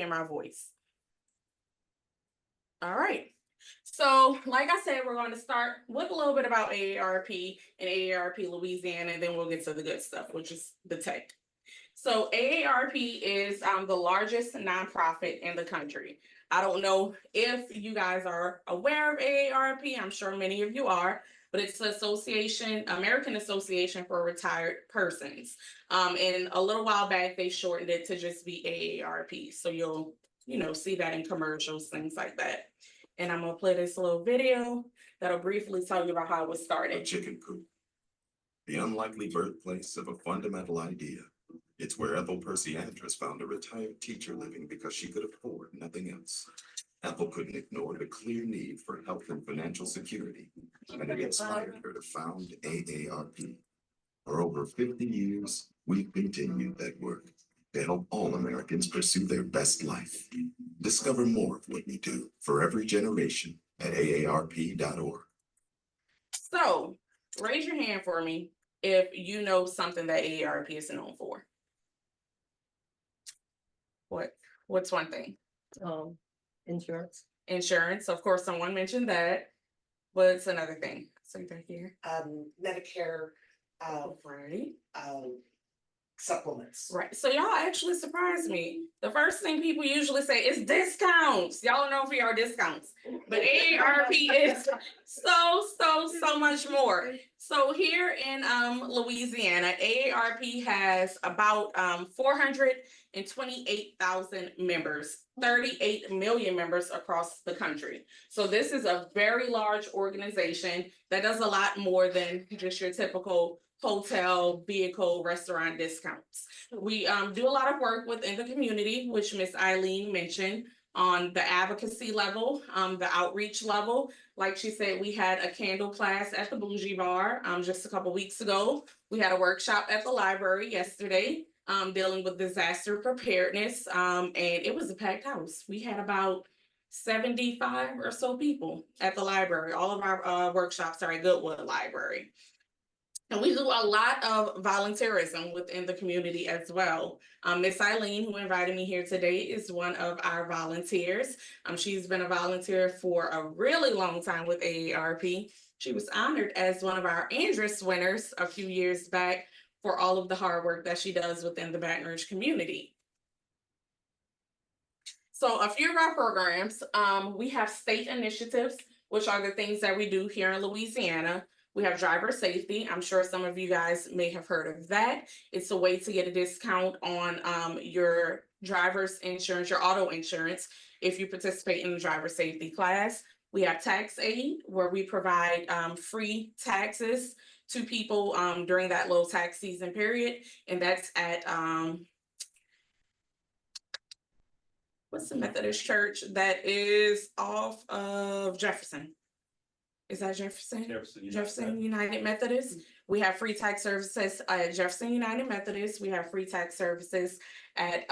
hear my voice. All right. So, like I said, we're going to start with a little bit about AARP and AARP Louisiana, and then we'll get to the good stuff, which is the tech. So AARP is the largest nonprofit in the country. I don't know if you guys are aware of AARP. I'm sure many of you are, but it's the Association, American Association for Retired Persons. And a little while back, they shortened it to just be AARP. So you'll, see that in commercials, things like that. And I'm gonna play this little video that'll briefly tell you about how it was started. A chicken coop, the unlikely birthplace of a fundamental idea. It's where Ethel Percy Andrus found a retired teacher living because she could afford nothing else. Ethel couldn't ignore the clear need for health and financial security, and it inspired her to found AARP. For over 50 years, we've continued that work to help all Americans pursue their best life. Discover more of what we do for every generation at AARP.org. So, raise your hand for me if you know something that AARP is known for. What's one thing? Insurance. Insurance. Of course, someone mentioned that. What's another thing? So back here. Medicare, Right. supplements. Right. So y'all actually surprised me. The first thing people usually say is discounts. Y'all know for your discounts. But AARP is so much more. So here in Louisiana, AARP has about 428,000 members, 38 million members across the country. So this is a very large organization that does a lot more than just your typical hotel, vehicle, restaurant discounts. We do a lot of work within the community, which Miss Eileen mentioned, on the advocacy level, the outreach level. Like she said, we had a candle class at the Bougie Bar just a couple weeks ago. We had a workshop at the library yesterday dealing with disaster preparedness, and it was a packed house. We had about 75 or so people at the library. All of our workshops are at Goodwood Library. And we do a lot of volunteerism within the community as well. Miss Eileen, who invited me here today, is one of our volunteers. She's been a volunteer for a really long time with AARP. She was honored as one of our Andrus winners a few years back for all of the hard work that she does within the Baton Rouge community. So a few of our programs, we have state initiatives, which are the things that we do here in Louisiana. We have driver safety. I'm sure some of you guys may have heard of that. It's a way to get a discount on your driver's insurance, your auto insurance, if you participate in the driver safety class. We have tax aid, where we provide free taxes to people during that low tax season period. And that's at, what's the Methodist church that is off of Jefferson? Is that Jefferson? Jefferson United Methodist. We have free tax services at Jefferson United Methodist. We have free tax services at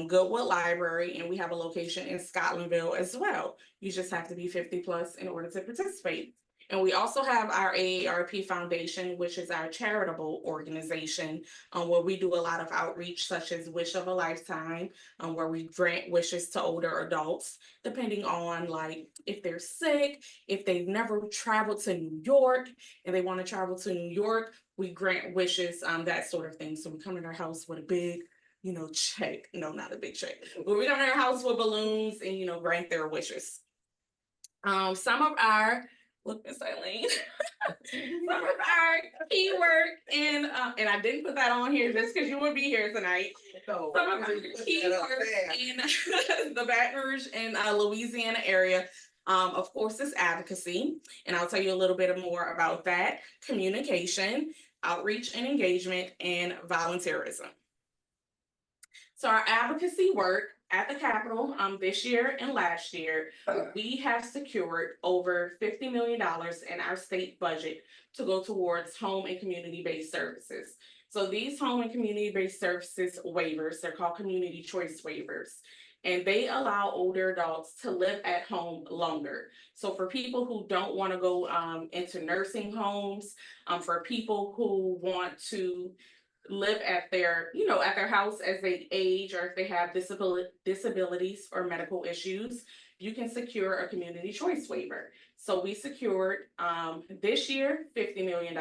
Goodwood Library, and we have a location in Scotlandville as well. You just have to be 50 plus in order to participate. And we also have our AARP Foundation, which is our charitable organization, where we do a lot of outreach, such as Wish of a Lifetime, where we grant wishes to older adults, depending on like if they're sick, if they've never traveled to New York and they want to travel to New York, we grant wishes, that sort of thing. So we come to their house with a big, check. No, not a big check. But we come to their house with balloons and, grant their wishes. Some of our Look, Miss Eileen. Some of our keyword and I didn't put that on here just because you would be here tonight. Some of our keywords in the Baton Rouge and Louisiana area, of course, is advocacy, and I'll tell you a little bit more about that. Communication, outreach and engagement, and volunteerism. So our advocacy work at the Capitol this year and last year, we have secured over $50 million in our state budget to go towards home and community-based services. So these home and community-based services waivers, they're called community choice waivers, and they allow older adults to live at home longer. So for people who don't want to go into nursing homes, for people who want to live at their, at their house as they age, or if they have disabilities or medical issues, you can secure a community choice waiver. So we secured this year $50 million,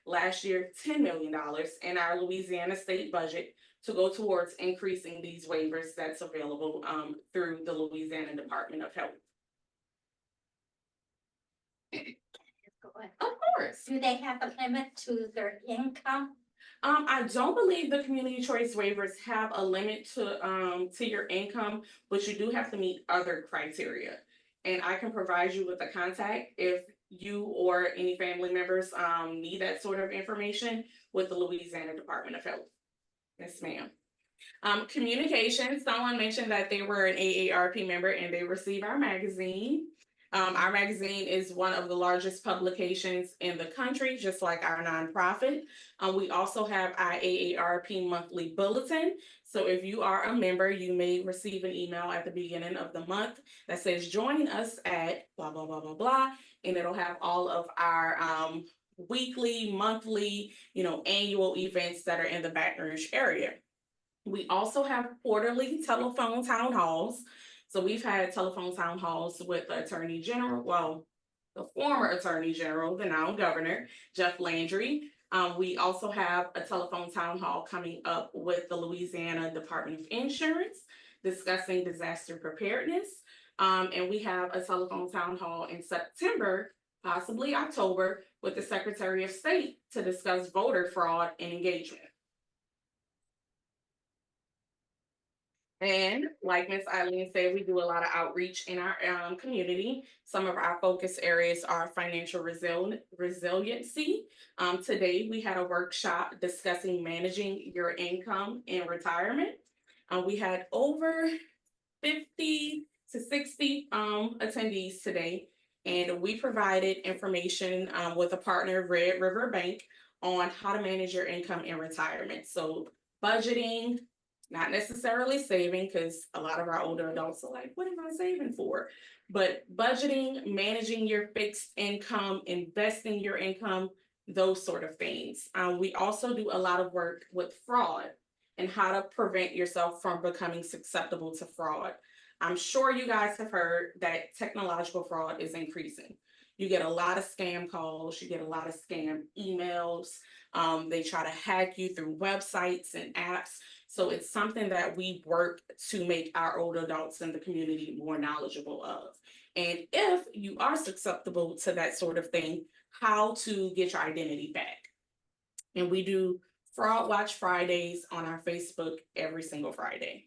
last year $10 million in our Louisiana state budget to go towards increasing these waivers that's available through the Louisiana Department of Health. Go ahead. Of course. Do they have a limit to their income? I don't believe the community choice waivers have a limit to your income, but you do have to meet other criteria. And I can provide you with a contact if you or any family members need that sort of information with the Louisiana Department of Health. Yes, ma'am. Communication, someone mentioned that they were an AARP member and they receive our magazine. Our magazine is one of the largest publications in the country, just like our nonprofit. We also have our AARP monthly bulletin. So if you are a member, you may receive an email at the beginning of the month that says, join us at blah, blah, blah, blah, blah. And it'll have all of our weekly, monthly, annual events that are in the Baton Rouge area. We also have quarterly telephone town halls. So we've had telephone town halls with the Attorney General, well, the former Attorney General, the now Governor, Jeff Landry. We also have a telephone town hall coming up with the Louisiana Department of Insurance discussing disaster preparedness. And we have a telephone town hall in September, possibly October, with the Secretary of State to discuss voter fraud and engagement. And like Ms. Eileen said, we do a lot of outreach in our community. Some of our focus areas are financial resiliency. Today, we had a workshop discussing managing your income in retirement. We had over 50 to 60 attendees today, and we provided information with a partner, Red River Bank, on how to manage your income in retirement. So budgeting, not necessarily saving, because a lot of our older adults are like, what am I saving for? But budgeting, managing your fixed income, investing your income, those sort of things. We also do a lot of work with fraud and how to prevent yourself from becoming susceptible to fraud. I'm sure you guys have heard that technological fraud is increasing. You get a lot of scam calls, you get a lot of scam emails. They try to hack you through websites and apps. So it's something that we work to make our older adults in the community more knowledgeable of. And if you are susceptible to that sort of thing, how to get your identity back. And we do Fraud Watch Fridays on our Facebook every single Friday.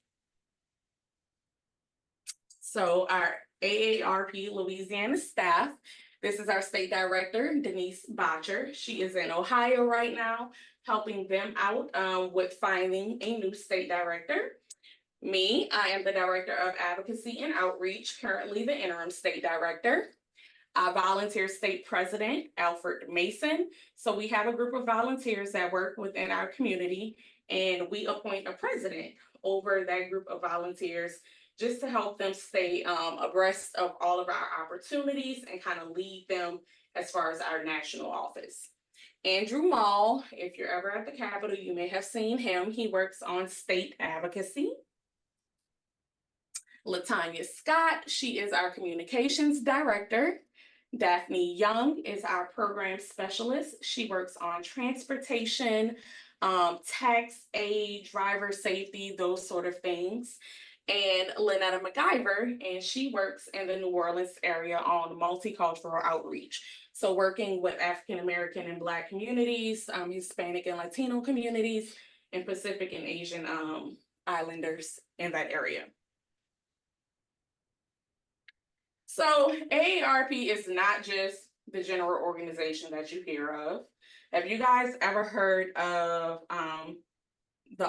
So our AARP Louisiana staff, this is our state director, Denise Botcher. She is in Ohio right now, helping them out with finding a new state director. Me, I am the director of advocacy and outreach, currently the interim state director. Our volunteer state president, Alfred Mason. So we have a group of volunteers that work within our community, and we appoint a president over that group of volunteers just to help them stay abreast of all of our opportunities and kind of lead them as far as our national office. Andrew Mall, if you're ever at the Capitol, you may have seen him. He works on state advocacy. Latanya Scott, she is our communications director. Daphne Young is our program specialist. She works on transportation, tax aid, driver safety, those sort of things. And Lynetta McIver, and she works in the New Orleans area on multicultural outreach. So working with African-American and Black communities, Hispanic and Latino communities, and Pacific and Asian Islanders in that area. So AARP is not just the general organization that you hear of. Have you guys ever heard of the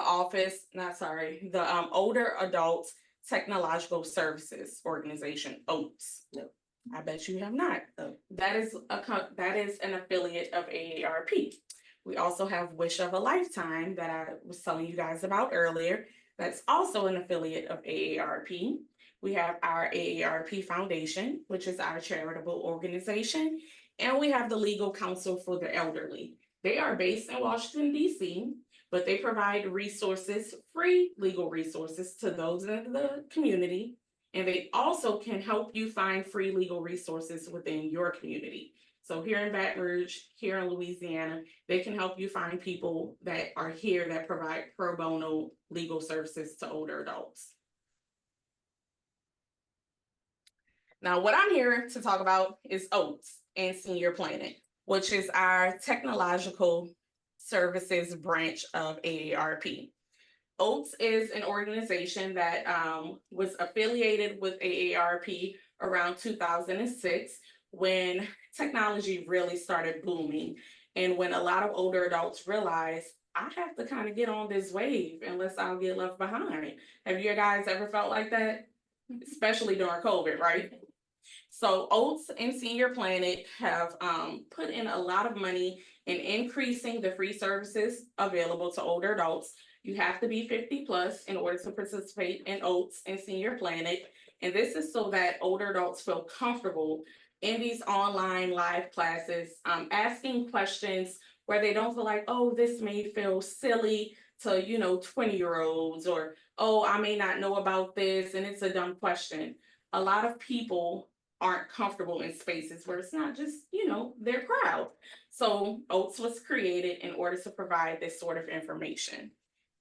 Older Adults Technological Services Organization, OATS? No. I bet you have not. Oh. That is an affiliate of AARP. We also have Wish of a Lifetime that I was telling you guys about earlier. That's also an affiliate of AARP. We have our AARP Foundation, which is our charitable organization, and we have the Legal Counsel for the Elderly. They are based in Washington, D.C. but they provide resources, free legal resources to those in the community. And they also can help you find free legal resources within your community. So here in Baton Rouge, here in Louisiana, they can help you find people that are here that provide pro bono legal services to older adults. Now, what I'm here to talk about is OATS and Senior Planet, which is our technological services branch of AARP. OATS is an organization that was affiliated with AARP around 2006 when technology really started booming and when a lot of older adults realized I have to kind of get on this wave unless I'll get left behind. Have you guys ever felt like that? Especially during COVID, right? So Oats and Senior Planet have put in a lot of money in increasing the free services available to older adults. You have to be 50 plus in order to participate in Oats and Senior Planet. And this is so that older adults feel comfortable in these online live classes, asking questions where they don't feel like, oh, this may feel silly to, 20-year-olds, or, oh, I may not know about this and it's a dumb question. A lot of people aren't comfortable in spaces where it's not just, their crowd. So Oats was created in order to provide this sort of information.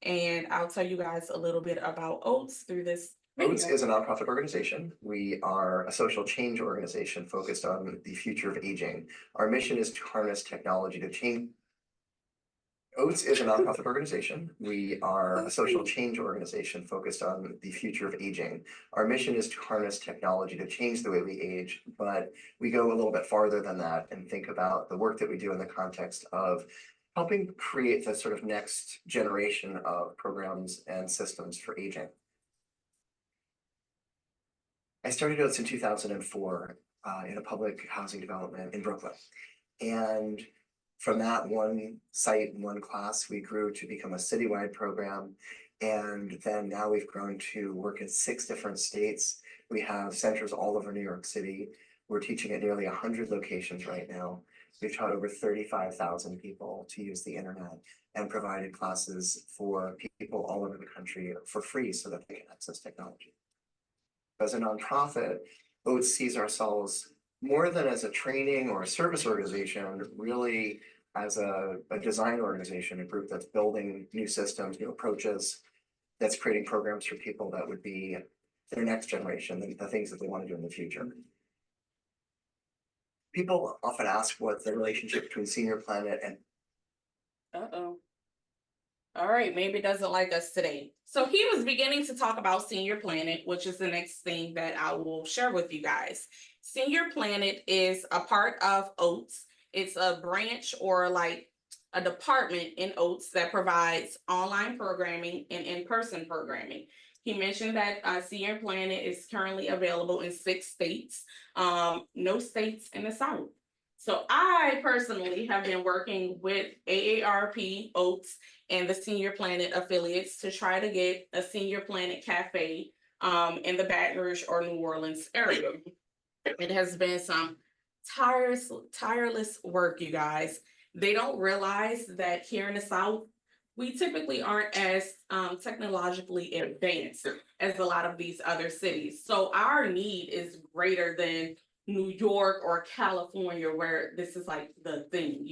And I'll tell you guys a little bit about Oats through this video. Oats is a nonprofit organization. We are a social change organization focused on the future of aging. Our mission is to harness technology to change. Oats is a nonprofit organization. We are a social change organization focused on the future of aging. Our mission is to harness technology to change the way we age, but we go a little bit farther than that and think about the work that we do in the context of helping create the sort of next generation of programs and systems for aging. I started Oats in 2004 in a public housing development in Brooklyn. And from that one site, one class, we grew to become a citywide program. And then now we've grown to work in 6 different states. We have centers all over New York City. We're teaching at nearly 100 locations right now. We've taught over 35,000 people to use the internet and provided classes for people all over the country for free so that they can access technology. As a nonprofit, Oats sees ourselves more than as a training or a service organization, really as a design organization, a group that's building new systems, new approaches, that's creating programs for people that would be their next generation, the things that they want to do in the future. People often ask what the relationship between Senior Planet and All right, maybe it doesn't like us today. So he was beginning to talk about Senior Planet, which is the next thing that I will share with you guys. Senior Planet is a part of Oats. It's a branch or like a department in Oats that provides online programming and in-person programming. He mentioned that Senior Planet is currently available in 6 states, no states in the South. So I personally have been working with AARP, Oats, and the Senior Planet affiliates to try to get a Senior Planet cafe in the Baton Rouge or New Orleans area. It has been some tireless work, you guys. They don't realize that here in the South, we typically aren't as technologically advanced as a lot of these other cities. So our need is greater than New York or California, where this is like the thing,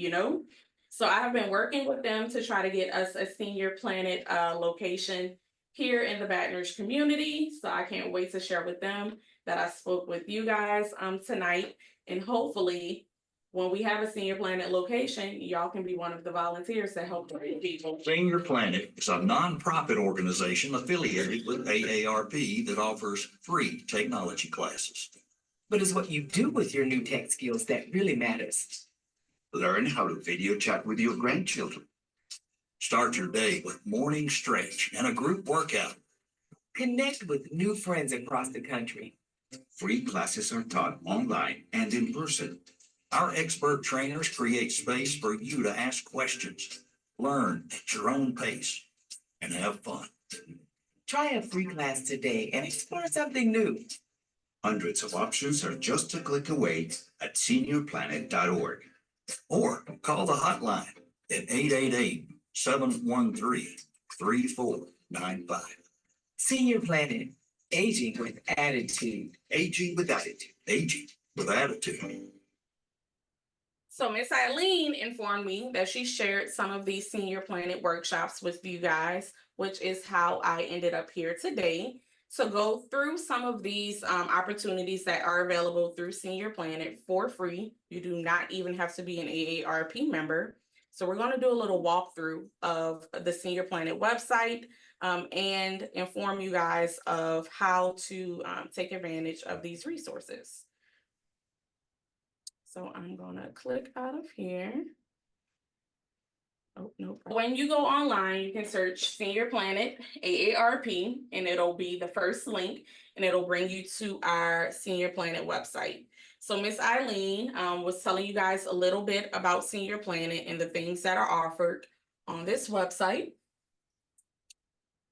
So I have been working with them to try to get us a Senior Planet location here in the Baton Rouge community. So I can't wait to share with them that I spoke with you guys tonight. And hopefully when we have a Senior Planet location, y'all can be one of the volunteers that help the people. Senior Planet is a nonprofit organization affiliated with AARP that offers free technology classes. But it's what you do with your new tech skills that really matters. Learn how to video chat with your grandchildren. Start your day with morning stretch and a group workout. Connect with new friends across the country. Free classes are taught online and in person. Our expert trainers create space for you to ask questions, learn at your own pace, and have fun. Try a free class today and explore something new. Hundreds of options are just a click away at seniorplanet.org or call the hotline at 713-3495. Senior Planet, aging with attitude. Aging with attitude. Aging with attitude. So Miss Eileen informed me that she shared some of these Senior Planet workshops with you guys, which is how I ended up here today to go through some of these opportunities that are available through Senior Planet for free. You do not even have to be an AARP member. So we're going to do a little walkthrough of the Senior Planet website and inform you guys of how to take advantage of these resources. So I'm gonna click out of here. Oh, no. When you go online, you can search Senior Planet AARP, and it'll be the first link, and it'll bring you to our Senior Planet website. So Miss Eileen was telling you guys a little bit about Senior Planet and the things that are offered on this website.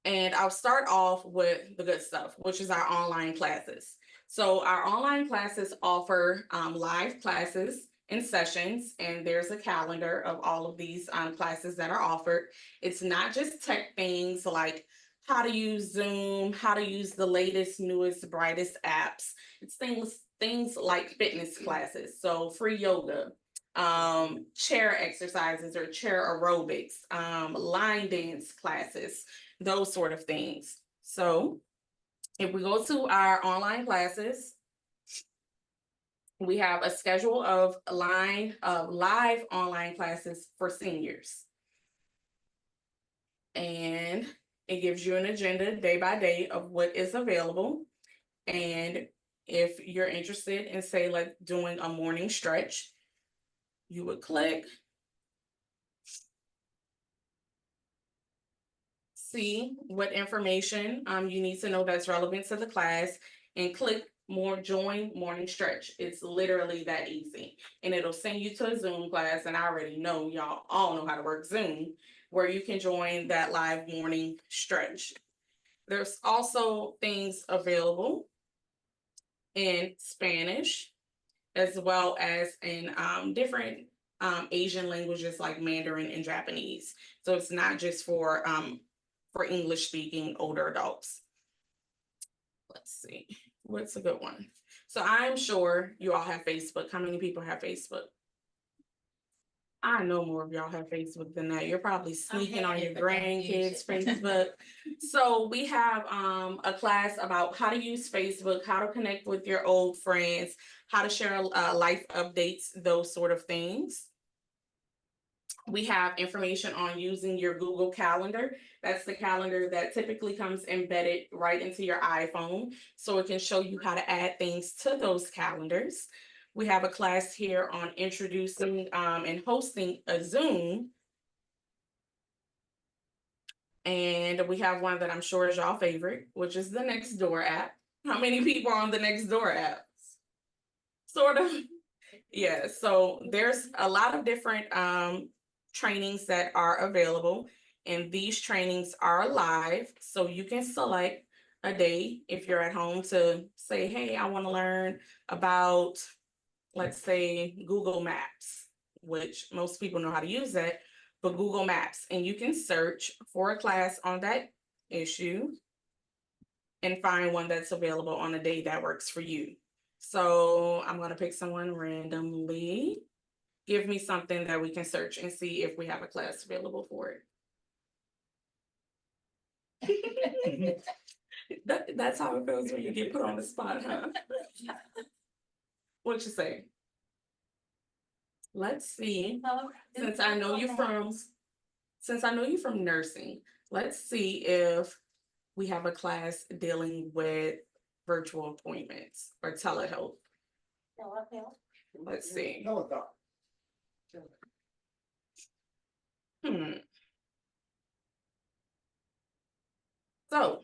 And I'll start off with the good stuff, which is our online classes. So our online classes offer live classes and sessions, and there's a calendar of all of these classes that are offered. It's not just tech things like how to use Zoom, how to use the latest, newest, brightest apps. It's things like fitness classes, so free yoga, chair exercises or chair aerobics, line dance classes, those sort of things. So if we go to our online classes, we have a schedule of live online classes for seniors. And it gives you an agenda day by day of what is available. And if you're interested in, say, like doing a morning stretch, you would click, see what information you need to know that's relevant to the class, and click join morning stretch. It's literally that easy, and it'll send you to a Zoom class. And I already know y'all all know how to work Zoom, where you can join that live morning stretch. There's also things available in Spanish, as well as in different Asian languages like Mandarin and Japanese. So it's not just for English speaking older adults. Let's see, what's a good one? So I'm sure you all have Facebook. How many people have Facebook? I know more of y'all have Facebook than that. You're probably sneaking on your grandkids' Facebook. So we have a class about how to use Facebook, how to connect with your old friends, how to share life updates, those sort of things. We have information on using your Google Calendar. That's the calendar that typically comes embedded right into your iPhone, so it can show you how to add things to those calendars. We have a class here on introducing and hosting a Zoom. And we have one that I'm sure is y'all favorite, which is the Nextdoor app. How many people are on the Nextdoor app? Sort of. Yeah, so there's a lot of different trainings that are available, and these trainings are live, so you can select a day if you're at home to say, hey, I want to learn about, let's say, Google Maps, which most people know how to use that, but Google Maps, and you can search for a class on that issue and find one that's available on a day that works for you. So I'm going to pick someone randomly. Give me something that we can search and see if we have a class available for it. That's how it feels when you get put on the spot, huh? What you say? Let's see. Since I know you from nursing, let's see if we have a class dealing with virtual appointments or telehealth. Let's see. So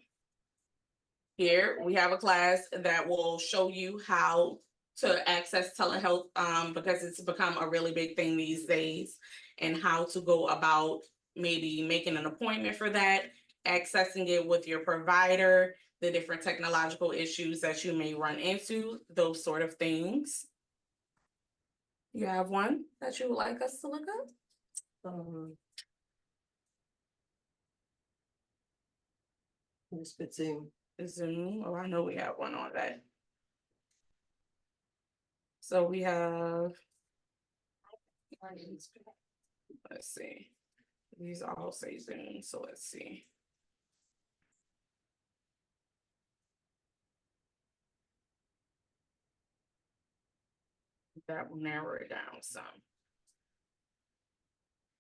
here we have a class that will show you how to access telehealth because it's become a really big thing these days, and how to go about maybe making an appointment for that, accessing it with your provider, the different technological issues that you may run into, those sort of things. You have one that you would like us to look up? Just put Zoom. Zoom. Oh, I know we have one on that. So we have, let's see. These all say Zoom, so let's see. That will narrow it down some.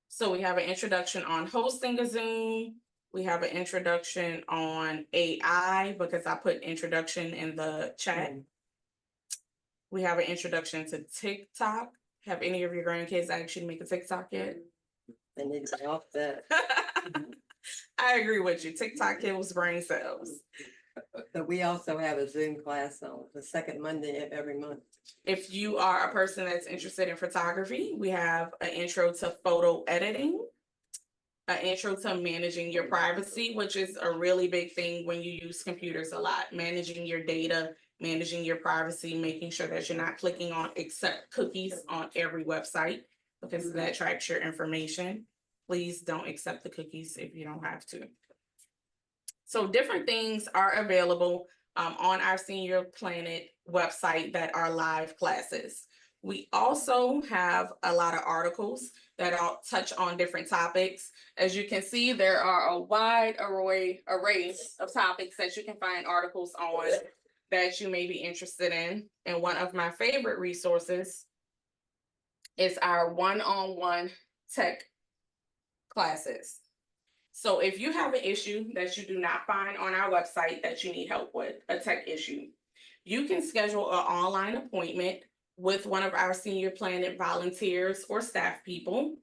So we have an introduction on hosting a Zoom. We have an introduction on AI because I put introduction in the chat. We have an introduction to TikTok. Have any of your grandkids actually make a TikTok yet? And then off that. I agree with you. TikTok kills brain cells. But we also have a Zoom class on the second Monday of every month. If you are a person that's interested in photography, we have an intro to photo editing, an intro to managing your privacy, which is a really big thing when you use computers a lot, managing your data, managing your privacy, making sure that you're not clicking on accept cookies on every website because that tracks your information. Please don't accept the cookies if you don't have to. So different things are available on our Senior Planet website that are live classes. We also have a lot of articles that all touch on different topics. As you can see, there are a wide array of topics that you can find articles on that you may be interested in. And one of my favorite resources is our one-on-one tech classes. So if you have an issue that you do not find on our website that you need help with, a tech issue, you can schedule an online appointment with one of our Senior Planet volunteers or staff people.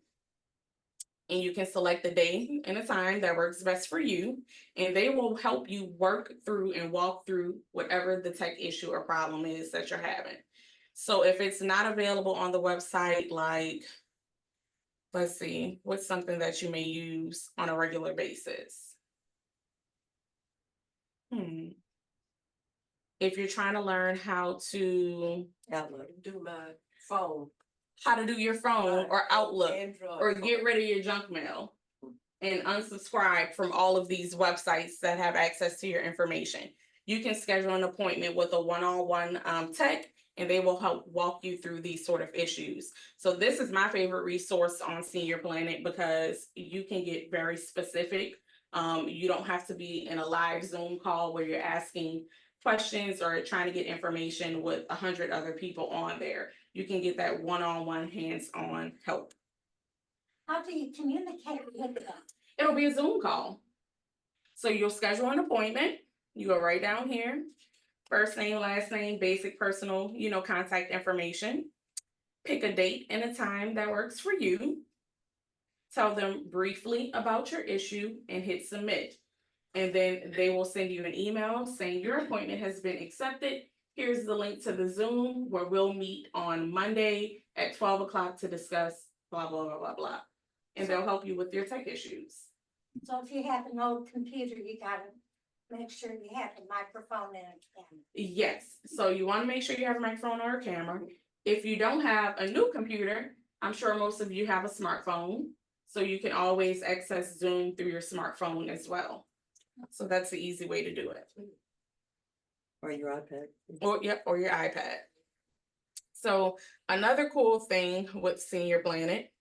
And you can select the day and a time that works best for you. And they will help you work through and walk through whatever the tech issue or problem is that you're having. So if it's not available on the website, like, let's see, what's something that you may use on a regular basis? If you're trying to learn how to Do my phone. how to do your phone or Outlook Android or phone. get rid of your junk mail and unsubscribe from all of these websites that have access to your information. You can schedule an appointment with a one-on-one tech and they will help walk you through these sort of issues. So this is my favorite resource on Senior Planet because you can get very specific. You don't have to be in a live Zoom call where you're asking questions or trying to get information with 100 other people on there. You can get that one-on-one hands-on help. How do you communicate with them? It'll be a Zoom call. So you'll schedule an appointment. You go right down here. First name, last name, basic personal, contact information. Pick a date and a time that works for you. Tell them briefly about your issue and hit submit. And then they will send you an email saying your appointment has been accepted. Here's the link to the Zoom where we'll meet on Monday at 12 o'clock to discuss blah, blah, blah, blah, blah. And they'll help you with your tech issues. So if you have an old computer, you gotta make sure you have a microphone and a camera. Yes, so you want to make sure you have a microphone or a camera. If you don't have a new computer, I'm sure most of you have a smartphone. So you can always access Zoom through your smartphone as well. So that's the easy way to do it. Or your iPad. Or your iPad. So another cool thing with Senior Planet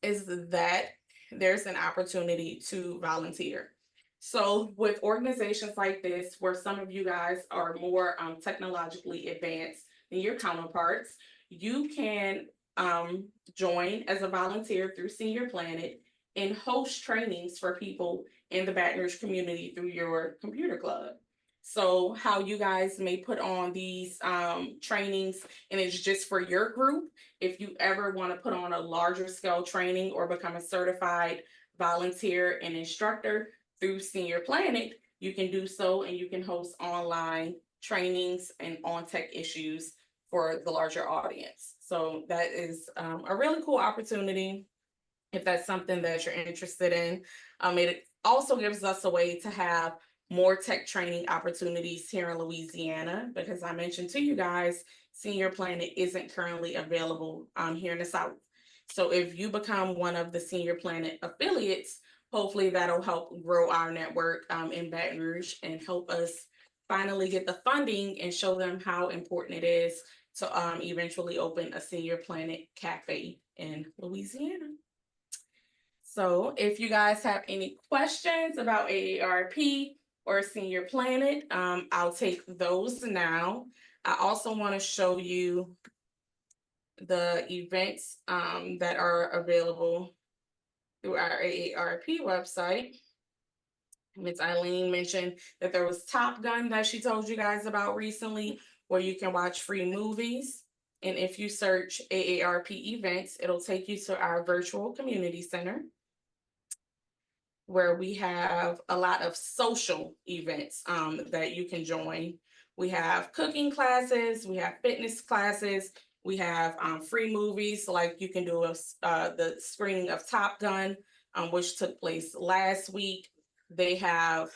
is that there's an opportunity to volunteer. So with organizations like this, where some of you guys are more technologically advanced than your counterparts, you can join as a volunteer through Senior Planet and host trainings for people in the Baton Rouge community through your computer club. So how you guys may put on these trainings and it's just for your group. If you ever want to put on a larger scale training or become a certified volunteer and instructor through Senior Planet, you can do so and you can host online trainings and on tech issues for the larger audience. So that is a really cool opportunity if that's something that you're interested in. It also gives us a way to have more tech training opportunities here in Louisiana, because I mentioned to you guys, Senior Planet isn't currently available here in the South. So if you become one of the Senior Planet affiliates, hopefully that'll help grow our network in Baton Rouge and help us finally get the funding and show them how important it is to eventually open a Senior Planet Cafe in Louisiana. So if you guys have any questions about AARP or Senior Planet, I'll take those now. I also want to show you the events that are available through our AARP website. Ms. Eileen mentioned that there was Top Gun that she told you guys about recently, where you can watch free movies. And if you search AARP events, it'll take you to our virtual community center, where we have a lot of social events that you can join. We have cooking classes, we have fitness classes, we have free movies, like you can do the screening of Top Gun, which took place last week. They have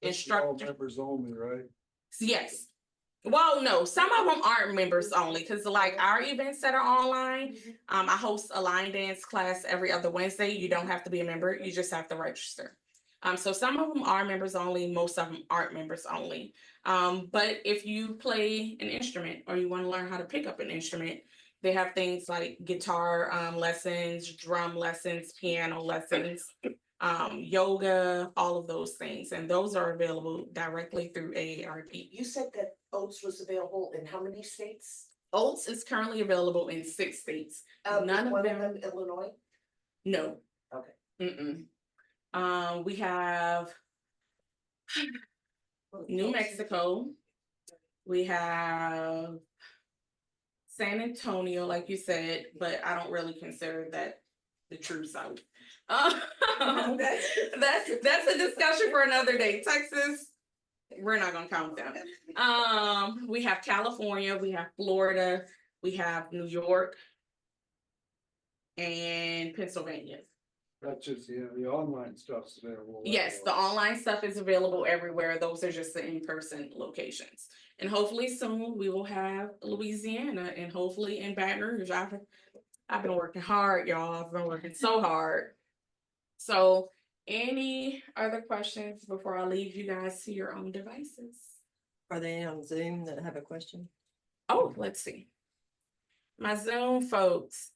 instructors. Members only, right? Yes. Well, no, some of them aren't members only, because like our events that are online, I host a line dance class every other Wednesday. You don't have to be a member, you just have to register. So some of them are members only, most of them aren't members only. But if you play an instrument or you want to learn how to pick up an instrument, they have things like guitar lessons, drum lessons, piano lessons, yoga, all of those things. And those are available directly through AARP. You said that Oats was available in how many states? Oats is currently available in 6 states. None of one them, Illinois? no. Okay. We have New Mexico. We have San Antonio, like you said, but I don't really consider that the true South. That's a discussion for another day. Texas, we're not gonna count them. We have California, we have Florida, we have New York, and Pennsylvania. That's just, the online stuff's available. Yes, the online stuff is available everywhere. Those are just the in-person locations. And hopefully soon we will have Louisiana, and hopefully in Baton Rouge. I've been working hard, y'all. I've been working so hard. So any other questions before I leave you guys to your own devices? Are they on Zoom that have a question? Oh, let's see. My Zoom folks,